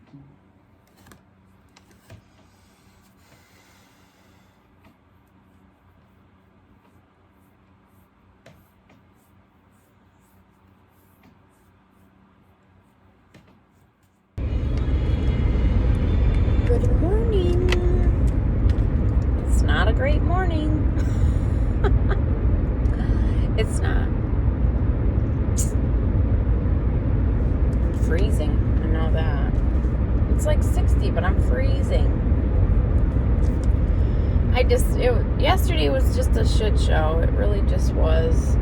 Good morning. It's not a great morning. It's not. I'm freezing. I know that. It's like 60, but I'm freezing. Yesterday was just a shit show. It really just was.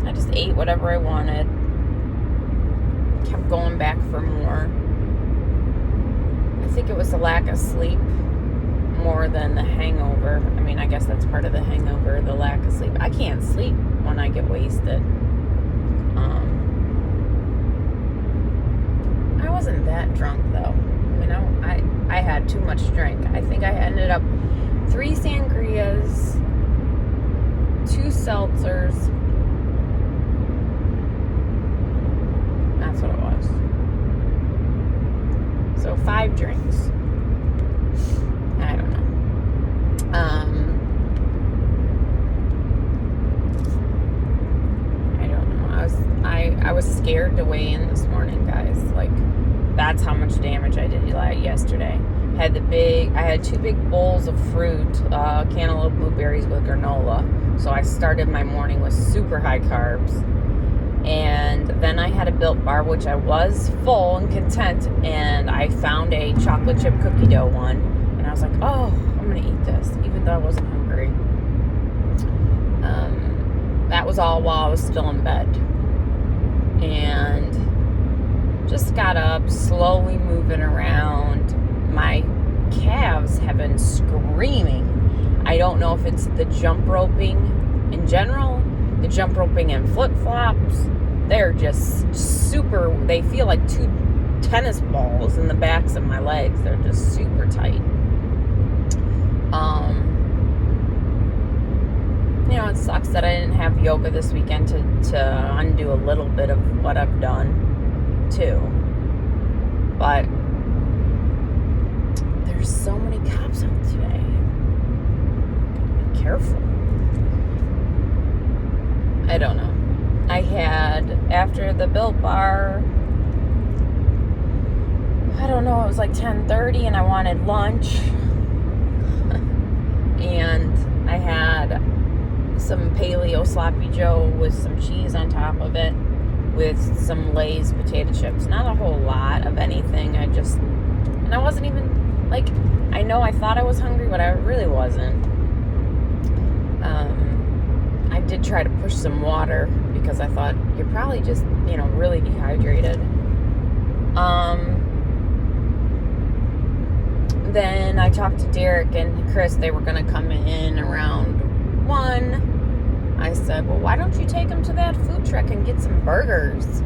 I just ate whatever I wanted. Kept going back for more. I think it was the lack of sleep more than the hangover. I mean, I guess that's part of the hangover, the lack of sleep. I can't sleep when I get wasted. I wasn't that drunk though. You know, I had too much drink. I think I ended up 3 sangrias, 2 seltzers. That's what it was. So 5 drinks. I don't know. I don't know. I was scared to weigh in this morning, guys. Like, that's how much damage I did yesterday. I had 2 big bowls of fruit, cantaloupe blueberries with granola. So I started my morning with super high carbs. And then I had a Built Bar, which I was full and content, and I found a chocolate chip cookie dough one, and I was like, oh, I'm gonna eat this, even though I wasn't hungry. That was all while I was still in bed, and just got up, slowly moving around. My calves have been screaming. I don't know if it's the jump roping in general, the jump roping and flip-flops. They're just super, they feel like 2 tennis balls in the backs of my legs. They're just super tight. You know, it sucks that I didn't have yoga this weekend to undo a little bit of what I've done too. But there's so many cops out today. Be careful. I don't know. I had, after the Built Bar, I don't know, it was like 10:30 and I wanted lunch. And I had some paleo sloppy joe with some cheese on top of it, with some Lay's potato chips. Not a whole lot of anything. And I wasn't even, like, I know I thought I was hungry, but I really wasn't. I did try to push some water because I thought you're probably just, really dehydrated. Then I talked to Derek and Chris. They were going to come in around 1. I said, well, why don't you take him to that food truck and get some burgers?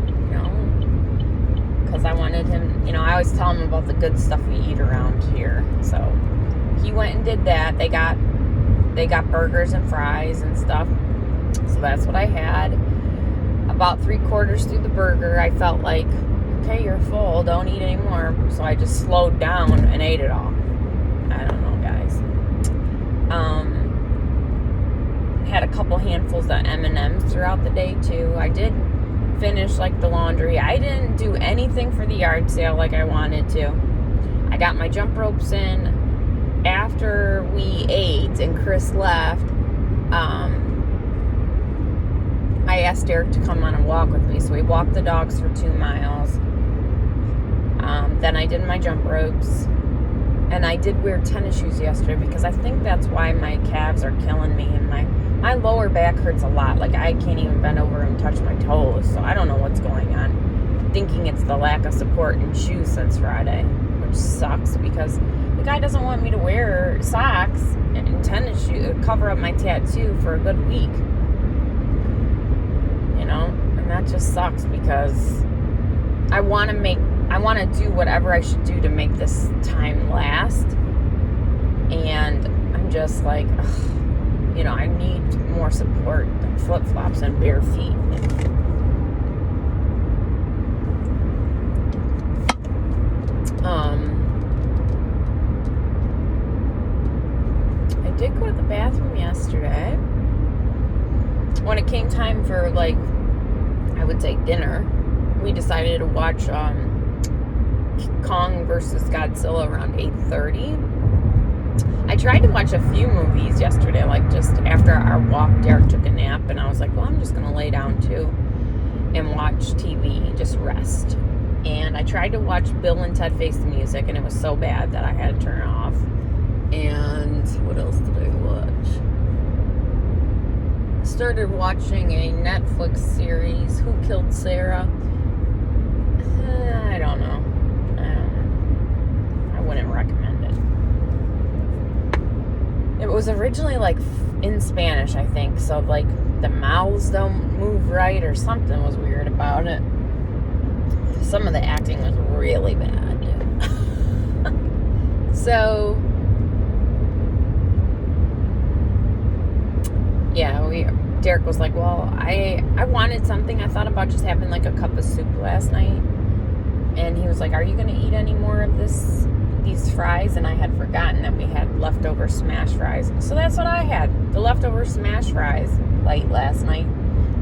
Because I wanted him, I always tell him about the good stuff we eat around here. So he went and did that. They got burgers and fries and stuff. So that's what I had. About 3/4 through the burger, I felt like, okay, you're full, don't eat anymore. So I just slowed down and ate it all. I don't know, guys. Had a couple handfuls of M&Ms throughout the day too. I did finish like the laundry. I didn't do anything for the yard sale like I wanted to. I got my jump ropes in after we ate and Chris left. I asked Derek to come on a walk with me, so we walked the dogs for 2 miles. Then I did my jump ropes, and I did wear tennis shoes yesterday because I think that's why my calves are killing me, and my lower back hurts a lot. Like, I can't even bend over and touch my toes, so I don't know what's going on. I'm thinking it's the lack of support in shoes since Friday, which sucks because the guy doesn't want me to wear socks and tennis shoes, cover up my tattoo for a good week. And that just sucks because I want to do whatever I should do to make this time last. And I'm just like, I need more support than flip-flops and bare feet. say dinner. We decided to watch Kong versus Godzilla around 8:30. I tried to watch a few movies yesterday, like just after our walk. Derek took a nap, and I was like, well, I'm just going to lay down too and watch TV, just rest. And I tried to watch Bill and Ted Face the Music, and it was so bad that I had to turn it off. And what else did I watch? Started watching a Netflix series, Who Killed Sarah? I don't know. I wouldn't recommend it. It was originally like in Spanish, I think, so like the mouths don't move right or something was weird about it. Some of the acting was really bad. So yeah, Derek was like, well, I wanted something. I thought about just having like a cup of soup last night. And he was like, are you going to eat any more of these fries? And I had forgotten that we had leftover smash fries. So that's what I had, the leftover smash fries late last night.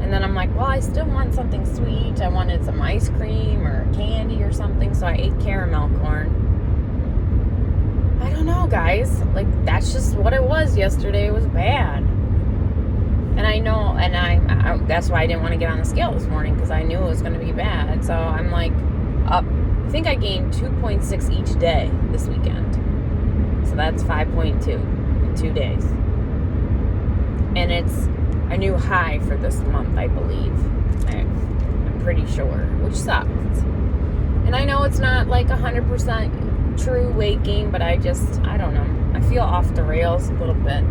And then I'm like, well, I still want something sweet. I wanted some ice cream or candy or something. So I ate caramel corn. I don't know, guys. Like, that's just what it was yesterday. It was bad. And I know, and I that's why I didn't want to get on the scale this morning, because I knew it was going to be bad. So I'm like up. I think I gained 2.6 each day this weekend. So that's 5.2 in 2 days. And it's a new high for this month, I believe. I'm pretty sure, which sucks. And I know it's not like 100% true weight gain, but I don't know. I feel off the rails a little bit.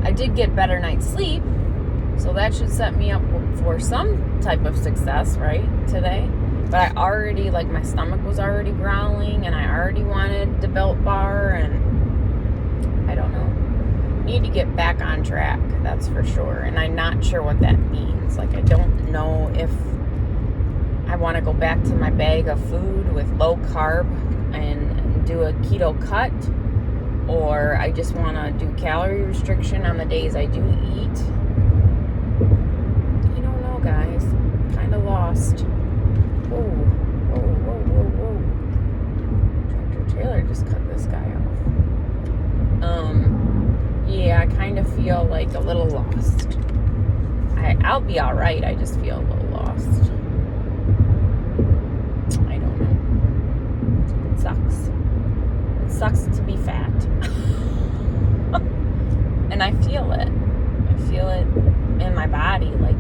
I did get better night's sleep, so that should set me up for some type of success, right, today. But I already, like, my stomach was already growling, and I already wanted the Built Bar, and I don't know. Need to get back on track, that's for sure. And I'm not sure what that means. Like, I don't know if I want to go back to my bag of food with low carb and do a keto cut, or I just want to do calorie restriction on the days I do eat. I don't know, guys. Kind of lost. Whoa. Tractor trailer just cut this guy off. Yeah, I kind of feel like a little lost. I'll be alright, I just feel a little lost. I don't know. It sucks. It sucks to be fat. And I feel it. I feel it in my body. Like,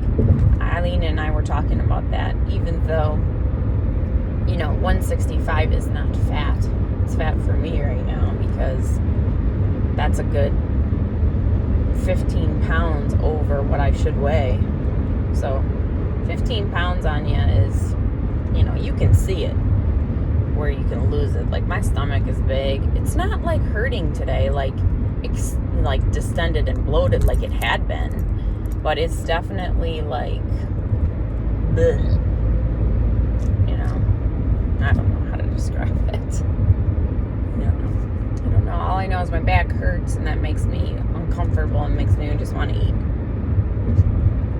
Eileen and I were talking about that, even though, 165 is not fat. It's fat for me right now, because that's a good 15 pounds over what I should weigh. So 15 pounds on you is, you can see it where you can lose it. Like, my stomach is big. It's not like hurting today, like distended and bloated like it had been, but it's definitely like, bleh. I don't know how to describe it. I don't know. All I know is my back hurts, and that makes me uncomfortable and makes me just want to eat.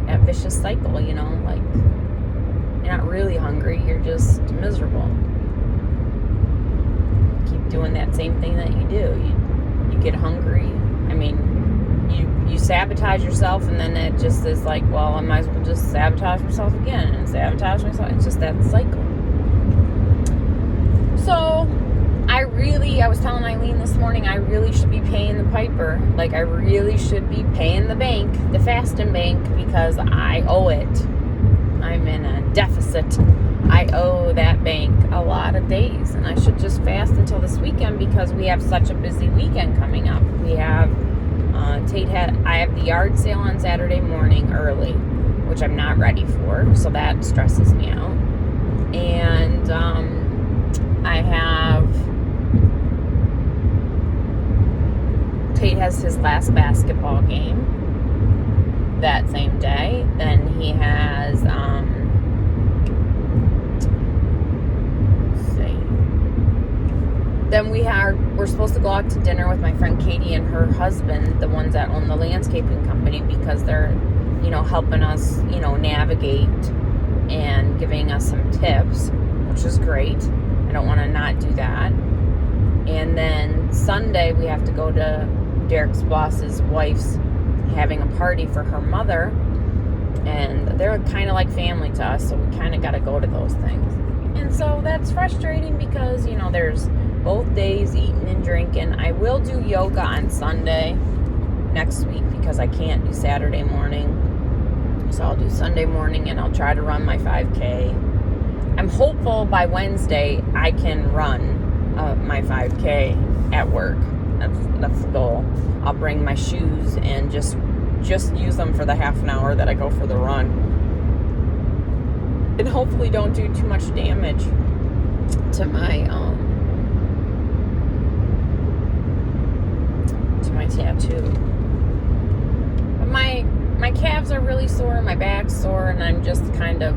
That vicious cycle, like, you're not really hungry, you're just miserable. Keep doing that same thing that you do. You get hungry. I mean, you sabotage yourself, and then it just is like, well, I might as well just sabotage myself again and sabotage myself. It's just that cycle. So I was telling Eileen this morning, I really should be paying the piper. Like, I really should be paying the bank, the fasting bank, because I owe it. I'm in a deficit. I owe that bank a lot of days, and I should just fast until this weekend, because we have such a busy weekend coming up. We have I have the yard sale on Saturday morning early, which I'm not ready for, so that stresses me out. And Tate has his last basketball game that same day. Then he has then we're supposed to go out to dinner with my friend Katie and her husband, the ones that own the landscaping company, because they're helping us navigate and giving us some tips, which is great. I don't want to not do that. And then Sunday, we have to go to Derek's boss's wife's having a party for her mother. And they're kind of like family to us, so we kind of got to go to those things. And so that's frustrating because, you know, there's both days eating and drinking. I will do yoga on Sunday next week because I can't do Saturday morning. So I'll do Sunday morning and I'll try to run my 5K. I'm hopeful by Wednesday I can run my 5K at work. That's the goal. I'll bring my shoes and just use them for the half an hour that I go for the run. And hopefully don't do too much damage to my tattoo. But my calves are really sore, my back's sore, and I'm just kind of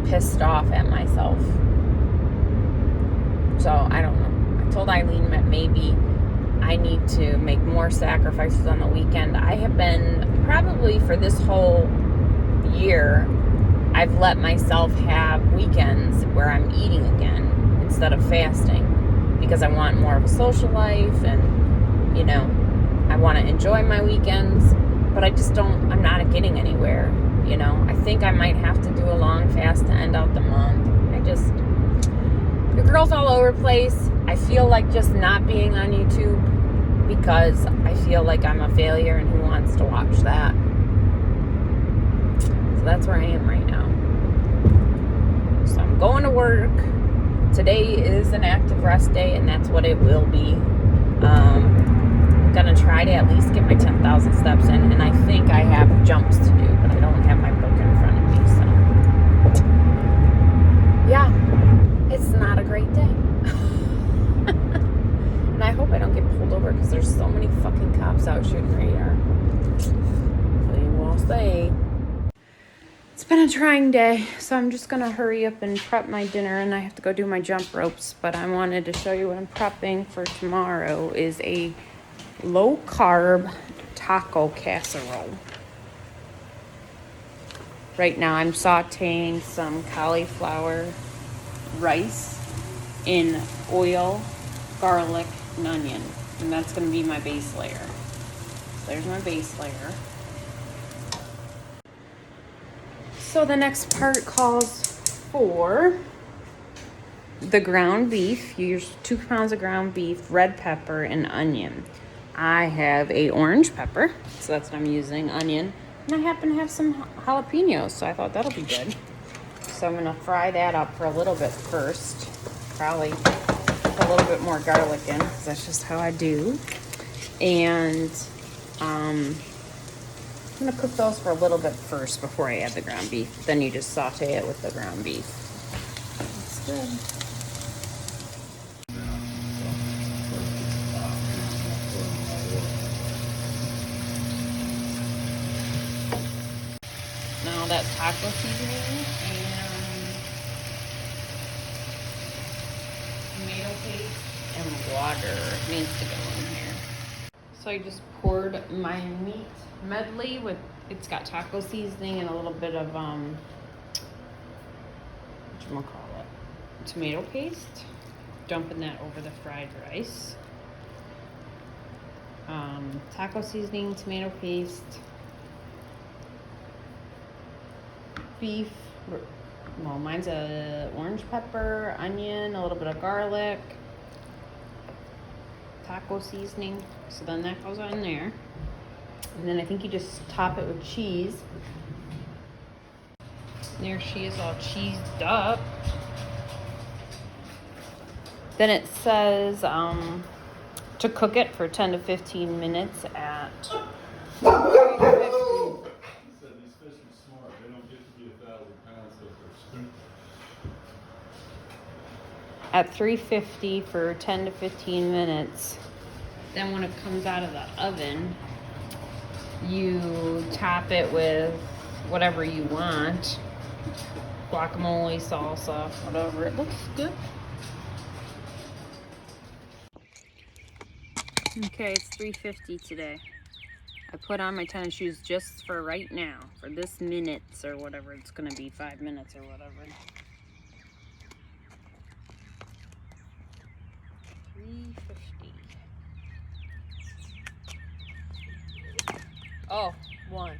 pissed off at myself. So I don't know. I told Eileen that maybe I need to make more sacrifices on the weekend. I have been, probably for this whole year, I've let myself have weekends where I'm eating again instead of fasting because I want more of a social life and, you know, I want to enjoy my weekends, but I'm not getting anywhere, you know. I think I might have to do a long fast to end out the month. The girl's all over the place. I feel like just not being on YouTube because I feel like I'm a failure and who wants to watch that? So that's where I am right now. So I'm going to work. Today is an active rest day and that's what it will be. I'm going to try to at least get my 10,000 steps in, and I think I have jumps to do, but I don't have my book in front of me, so yeah, it's not a great day. And I hope I don't get pulled over because there's so many fucking cops out shooting radar. So you will see. It's been a trying day, so I'm just gonna hurry up and prep my dinner, and I have to go do my jump ropes. But I wanted to show you what I'm prepping for tomorrow is a low carb taco casserole. Right now I'm sauteing some cauliflower rice in oil, garlic, and onion, and that's going to be my base layer. So there's my base layer. So the next part calls for the ground beef. You use 2 pounds of ground beef, red pepper, and onion. I have a orange pepper, so that's what I'm using, onion, and I happen to have some jalapenos, so I thought that'll be good. So I'm gonna fry that up for a little bit first. Probably put a little bit more garlic in, because that's just how I do. And I'm gonna cook those for a little bit first before I add the ground beef. Then you just saute it with the ground beef. That's good. Now that taco seasoning and tomato paste and water needs to go in here. So I just poured my meat medley with, it's got taco seasoning and a little bit of tomato paste. Dumping that over the fried rice. Taco seasoning, tomato paste, beef, well, mine's a orange pepper, onion, a little bit of garlic, taco seasoning, so then that goes on there. And then I think you just top it with cheese. There she is, all cheesed up. Then it says to cook it for 10 to 15 minutes at 350 for 10 to 15 minutes. Then when it comes out of the oven, you top it with whatever you want. Guacamole, salsa, whatever. It looks good. Okay, it's 350 today. I put on my tennis shoes just for right now, for this minutes or whatever it's gonna be, 5 minutes or whatever. 350. Oh, one.